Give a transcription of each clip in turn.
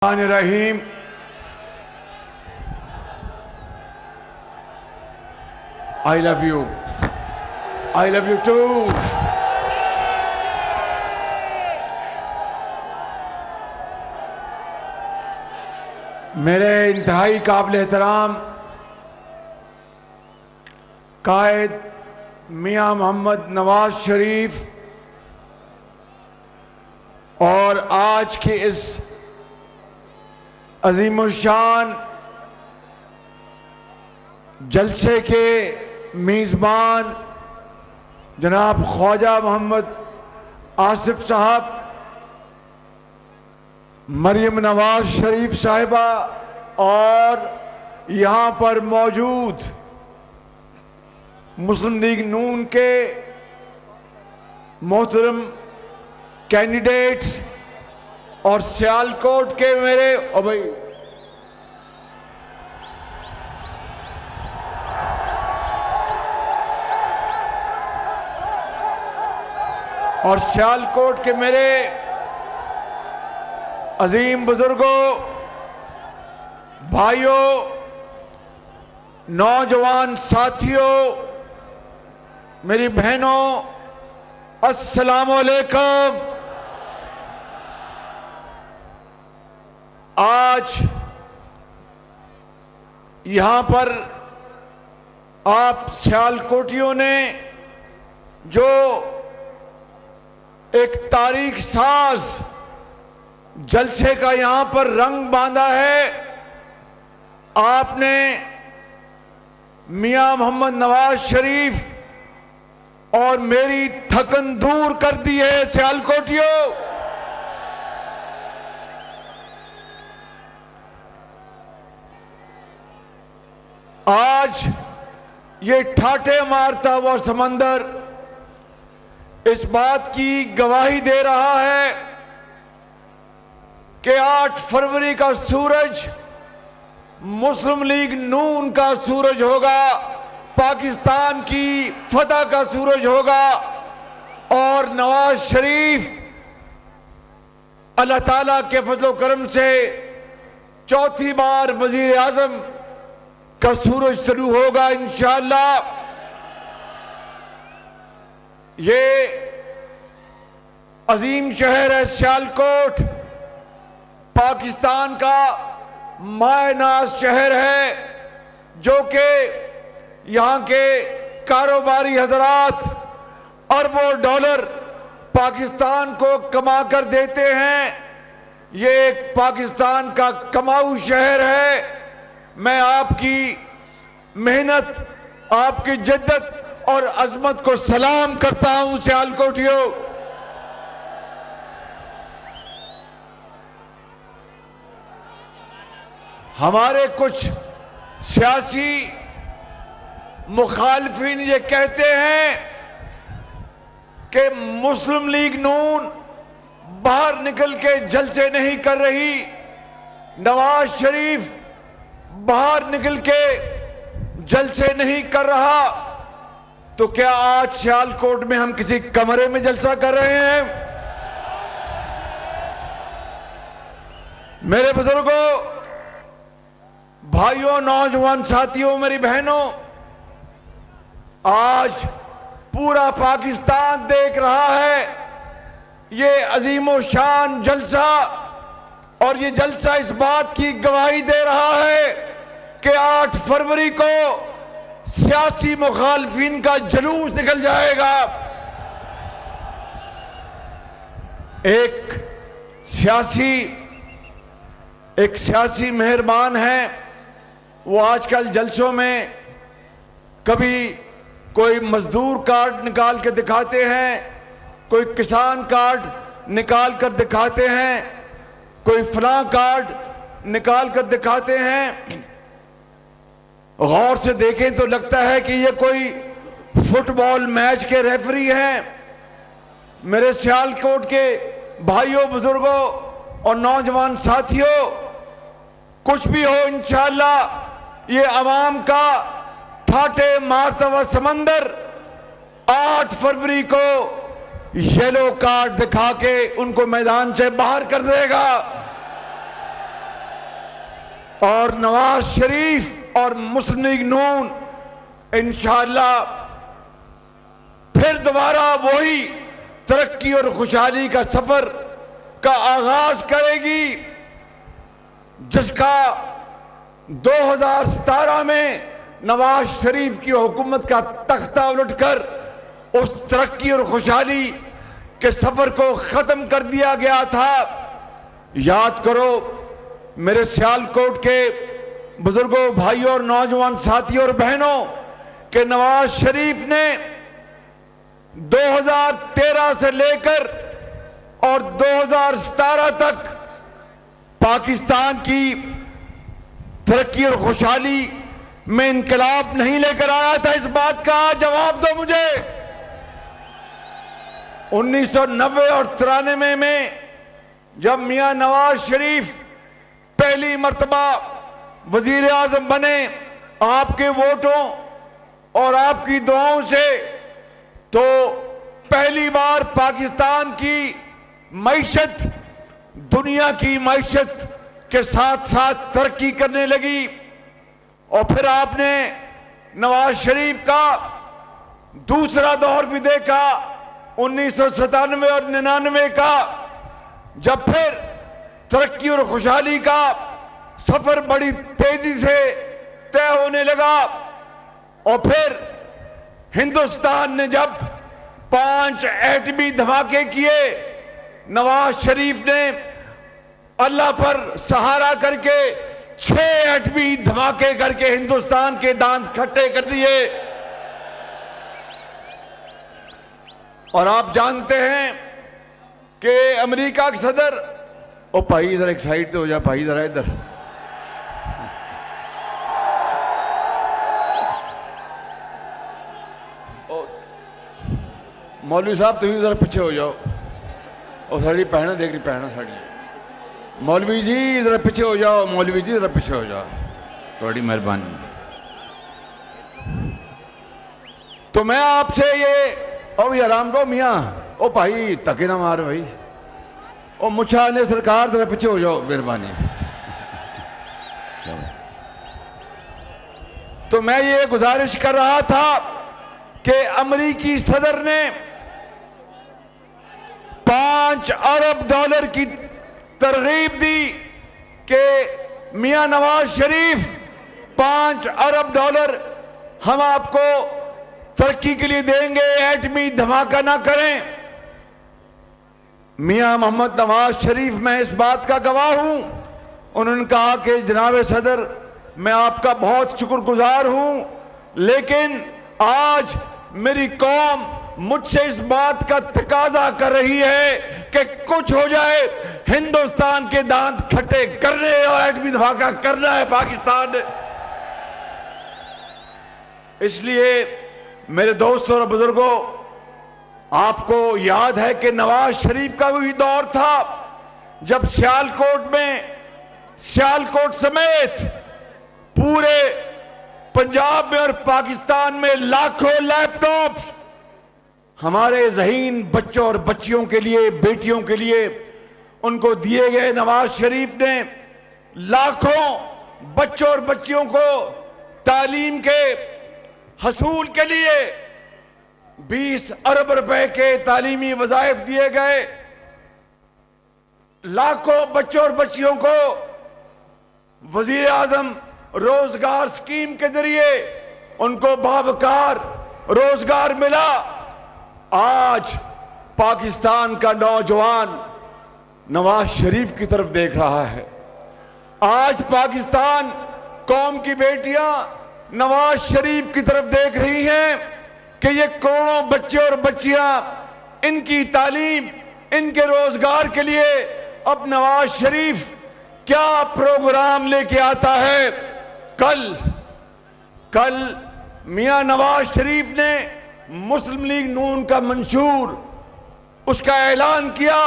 Rahim. I love you too. मेरे इंतहाई काबिल एहतराम कायद मियां मोहम्मद नवाज शरीफ और आज के इस अजीमुशान जलसे के मेज़बान जनाब ख्वाजा मोहम्मद आसिफ साहब, मरियम नवाज शरीफ साहिबा और यहाँ पर मौजूद मुस्लिम लीग नून के मोहतरम कैंडिडेट्स और सियालकोट के मेरे सियालकोट के मेरे अजीम बुजुर्गों, भाइयों, नौजवान साथियों, मेरी बहनों, अस्सलाम वालेकुम। आज यहां पर आप सियालकोटियों ने जो एक तारीख साज जलसे का यहां पर रंग बांधा है, आपने मियां मोहम्मद नवाज शरीफ और मेरी थकन दूर कर दी है। सियालकोटियों, आज ये ठाटे मारता हुआ समंदर इस बात की गवाही दे रहा है कि 8 फरवरी का सूरज मुस्लिम लीग नून का सूरज होगा, पाकिस्तान की फतह का सूरज होगा और नवाज शरीफ अल्लाह ताला के फजलो करम से चौथी बार वजीर आजम का सूरज शुरू होगा इंशाअल्लाह। ये अजीम शहर है सियालकोट, पाकिस्तान का मायनाज शहर है, जो कि यहाँ के कारोबारी हजरात अरबों डॉलर पाकिस्तान को कमा कर देते हैं। ये एक पाकिस्तान का कमाऊ शहर है। मैं आपकी मेहनत, आपकी जिद्दत और अजमत को सलाम करता हूं सियालकोटियों। हमारे कुछ सियासी मुखालफिन ये कहते हैं कि मुस्लिम लीग नून बाहर निकल के जलसे नहीं कर रही, नवाज शरीफ बाहर निकल के जलसे नहीं कर रहा, तो क्या आज सियालकोट में हम किसी कमरे में जलसा कर रहे हैं? मेरे बुजुर्गों, भाइयों, नौजवान साथियों, मेरी बहनों, आज पूरा पाकिस्तान देख रहा है ये अजीमो शान जलसा, और ये जलसा इस बात की गवाही दे रहा है कि 8 फरवरी को सियासी मुखालफिन का जुलूस निकल जाएगा। एक सियासी मेहरबान है, वो आजकल जलसों में कभी कोई मजदूर कार्ड निकाल के दिखाते हैं, कोई किसान कार्ड निकाल कर दिखाते हैं, कोई फलां कार्ड निकाल कर दिखाते हैं। गौर से देखें तो लगता है कि ये कोई फुटबॉल मैच के रेफरी हैं। मेरे सियालकोट के भाइयों, बुजुर्गों और नौजवान साथियों, कुछ भी हो इंशाअल्लाह ये अवाम का ठाटे मारता हुआ समंदर 8 फरवरी को येलो कार्ड दिखा के उनको मैदान से बाहर कर देगा। और नवाज शरीफ और मुस्लिम लीग नून इंशाअल्लाह फिर दोबारा वही तरक्की और खुशहाली का सफर का आगाज करेगी जिसका 2017 में नवाज शरीफ की हुकूमत का तख्ता उलटकर उस तरक्की और खुशहाली के सफर को खत्म कर दिया गया था। याद करो मेरे सियालकोट के बुजुर्गों, भाइयों और नौजवान साथियों और बहनों कि नवाज शरीफ ने 2013 से लेकर और 2017 तक पाकिस्तान की तरक्की और खुशहाली में इनकलाब नहीं लेकर आया था। इस बात का जवाब दो मुझे। 1990 और 93 में जब मियां नवाज शरीफ पहली मर्तबा वजीर आजम बने आपके वोटों और आपकी दुआओं से, तो पहली बार पाकिस्तान की मईशत दुनिया की मईशत के साथ साथ तरक्की करने लगी। और फिर आपने नवाज शरीफ का दूसरा दौर भी देखा 1997 और 99 का, जब फिर तरक्की और खुशहाली का सफर बड़ी तेजी से तय होने लगा। और फिर हिंदुस्तान ने जब 5 एटमी धमाके किए, नवाज शरीफ ने अल्लाह पर सहारा करके 6 एटमी धमाके करके हिंदुस्तान के दांत खट्टे कर दिए। और आप जानते हैं कि अमेरिका के सदर, ओ भाई इधर एक साइड हो जा भाई, जरा इधर, मौलवी साहब तुम जरा पीछे हो जाओ। और साड़ी पहना देख रही, पहना साड़ी। मौलवी जी जरा पीछे हो जाओ, मौलवी जी जरा पीछे हो जाओ, थोड़ी मेहरबानी। तो मैं आपसे ये, ओ भैया राम दो मियाँ, ओ भाई तके ना मार भाई, ओ मुछा ने सरकार जरा पीछे हो जाओ मेहरबानी। तो मैं ये गुजारिश कर रहा था कि अमेरिकी सदर ने 5 अरब डॉलर की तरगीब दी कि मियां नवाज शरीफ 5 अरब डॉलर हम आपको तरक्की के लिए देंगे, एटमी धमाका ना करें। मियां मोहम्मद नवाज शरीफ, मैं इस बात का गवाह हूं, उन्होंने कहा कि जनाब सदर मैं आपका बहुत शुक्रगुजार हूं, लेकिन आज मेरी कौम मुझसे इस बात का तकाजा कर रही है कि कुछ हो जाए, हिंदुस्तान के दांत खट्टे करने और एटमी धमाका करना है पाकिस्तान ने। इसलिए मेरे दोस्तों और बुजुर्गों, आपको याद है कि नवाज शरीफ का वही दौर था जब सियालकोट समेत पूरे पंजाब में और पाकिस्तान में लाखों लैपटॉप्स हमारे ज़हीन बच्चों और बच्चियों के लिए, बेटियों के लिए उनको दिए गए। नवाज शरीफ ने लाखों बच्चों और बच्चियों को तालीम के हसूल के लिए 20 अरब रुपए के तालीमी वज़ाइफ दिए गए। लाखों बच्चों और बच्चियों को वजीर आजम रोजगार स्कीम के जरिए उनको बावकार रोजगार मिला। आज पाकिस्तान का नौजवान नवाज शरीफ की तरफ देख रहा है। आज पाकिस्तान कौम की बेटियां नवाज शरीफ की तरफ देख रही हैं कि ये करोड़ों बच्चे और बच्चियां, इनकी तालीम, इनके रोजगार के लिए अब नवाज शरीफ क्या प्रोग्राम लेके आता है। कल मियां नवाज शरीफ ने मुस्लिम लीग नून का मंशूर उसका ऐलान किया।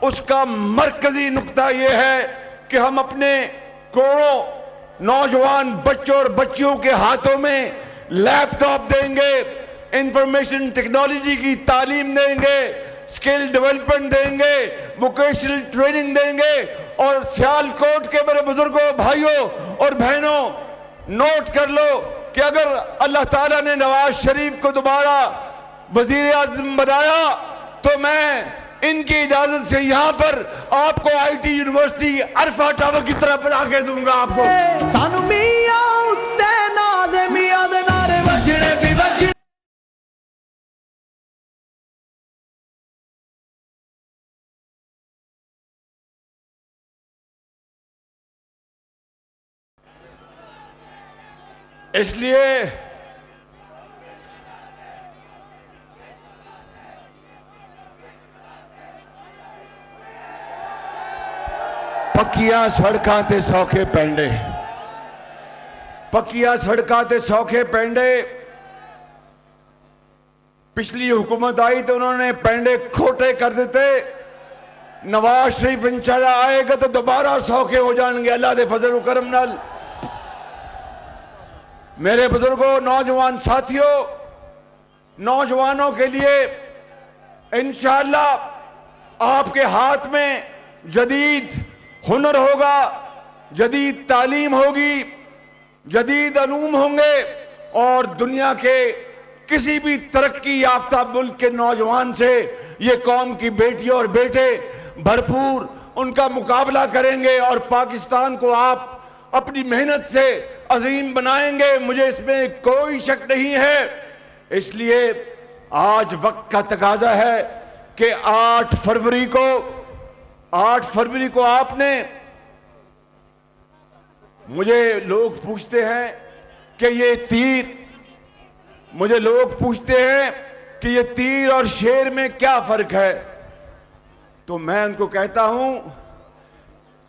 उसका मरकजी नुक्ता यह है कि हम अपने करोड़ों नौजवान बच्चों और बच्चियों के हाथों में लैपटॉप देंगे, इंफॉर्मेशन टेक्नोलॉजी की तालीम देंगे, स्किल डेवलपमेंट देंगे, वोकेशनल ट्रेनिंग देंगे और सियालकोट के मेरे बुजुर्गों, भाइयों और बहनों, नोट कर लो कि अगर अल्लाह ताला ने नवाज शरीफ को दोबारा वजीर आज़म बनाया तो मैं इनकी इजाजत से यहाँ पर आपको IT यूनिवर्सिटी अरफा टावर की तरह बना के दूंगा आपको। सानू मियां उत्ते नाज़ मियां दे नारे वजने भी वजने। इसलिए पक्कियां सड़कां ते सौखे पेंडे, पक्कियां सड़कां ते सौखे पेंडे। पिछली हुकूमत आई तो उन्होंने पेंडे खोटे कर देते। नवाज शरीफ इंशाल्लाह आएगा तो दोबारा सौखे हो जाएंगे अल्लाह दे फजल व करम नाल। मेरे बुजुर्गों, नौजवान साथियों, नौजवानों के लिए इंशाल्लाह आपके हाथ में जदीद हुनर होगा, जदीद तालीम होगी, जदीद अलूम होंगे और दुनिया के किसी भी तरक्की याफ्ता मुल्क के नौजवान से ये कौम की बेटियां और बेटे भरपूर उनका मुकाबला करेंगे और पाकिस्तान को आप अपनी मेहनत से अजीम बनाएंगे, मुझे इसमें कोई शक नहीं है। इसलिए आज वक्त का तकाजा है कि 8 फरवरी को आपने, मुझे लोग पूछते हैं कि ये तीर, मुझे लोग पूछते हैं कि ये तीर और शेर में क्या फर्क है, तो मैं उनको कहता हूं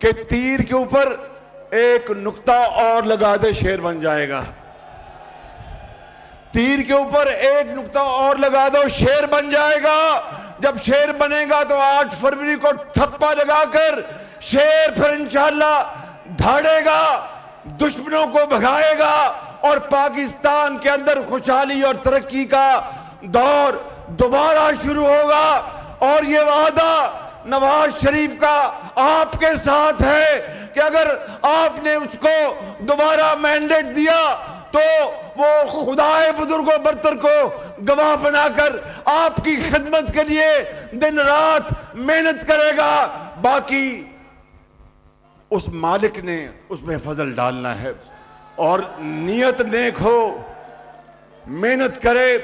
कि तीर के ऊपर एक नुक्ता और लगा दे शेर बन जाएगा। तीर के ऊपर एक नुक्ता और लगा दो शेर बन जाएगा। जब शेर बनेगा तो 8 फरवरी को ठप्पा लगाकर शेर फिर इंशाअल्लाह धाड़ेगा, दुश्मनों को भगाएगा और पाकिस्तान के अंदर खुशहाली और तरक्की का दौर दोबारा शुरू होगा। और ये वादा नवाज शरीफ का आपके साथ है कि अगर आपने उसको दोबारा मैंडेट दिया तो वो खुदाए बुजुर्गों बरतर को गवाह बनाकर आपकी खिदमत के लिए दिन रात मेहनत करेगा। बाकी उस मालिक ने उसमें फजल डालना है और नियत नेक हो, मेहनत करे,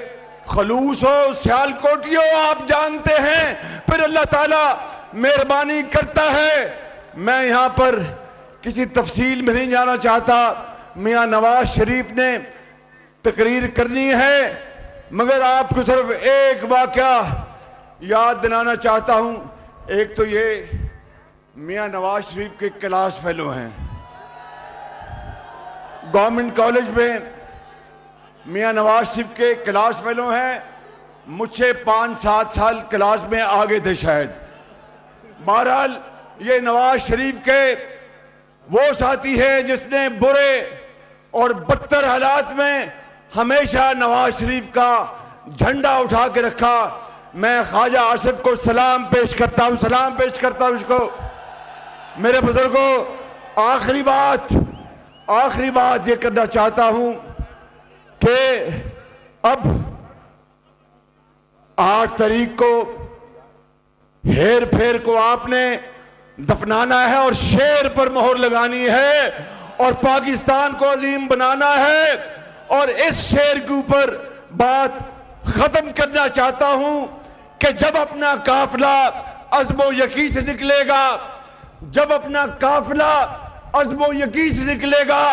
खलूस हो, सियालकोटियों आप जानते हैं, फिर अल्लाह ताला मेहरबानी करता है। मैं यहां पर किसी तफसील में नहीं जाना चाहता, मियां नवाज शरीफ ने तकरीर करनी है, मगर आपको सिर्फ एक वाकया याद दिलाना चाहता हूं। एक तो ये मियां नवाज शरीफ के क्लास फेलो हैं गवर्नमेंट कॉलेज में, मियां नवाज शरीफ के क्लास फेलो हैं, मुझसे 5-7 साल क्लास में आगे थे शायद। बहरहाल ये नवाज शरीफ के वो साथी है जिसने बुरे और बदतर हालात में हमेशा नवाज शरीफ का झंडा उठा के रखा। मैं ख्वाजा आसिफ को सलाम पेश करता हूं उसको। मेरे बुजुर्गों, आखिरी बात ये करना चाहता हूं कि अब 8 तारीख को हेर फेर को आपने दफनाना है और शेर पर मोहर लगानी है और पाकिस्तान को अजीम बनाना है। और इस शेर के ऊपर बात खत्म करना चाहता हूं कि जब अपना काफिला अज़्म यकीन से निकलेगा, जब अपना काफिला अज़्म यकीन से निकलेगा,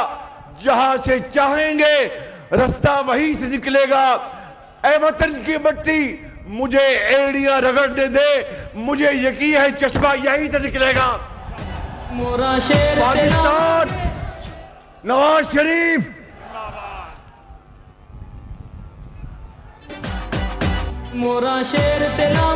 जहां से चाहेंगे रास्ता वहीं से निकलेगा। ऐ वतन की मिट्टी मुझे एड़ियां रगड़ने दे, मुझे यकीन है चश्मा यहीं से निकलेगा। पाकिस्तान, नवाज शरीफ, मोरा शेर तेरा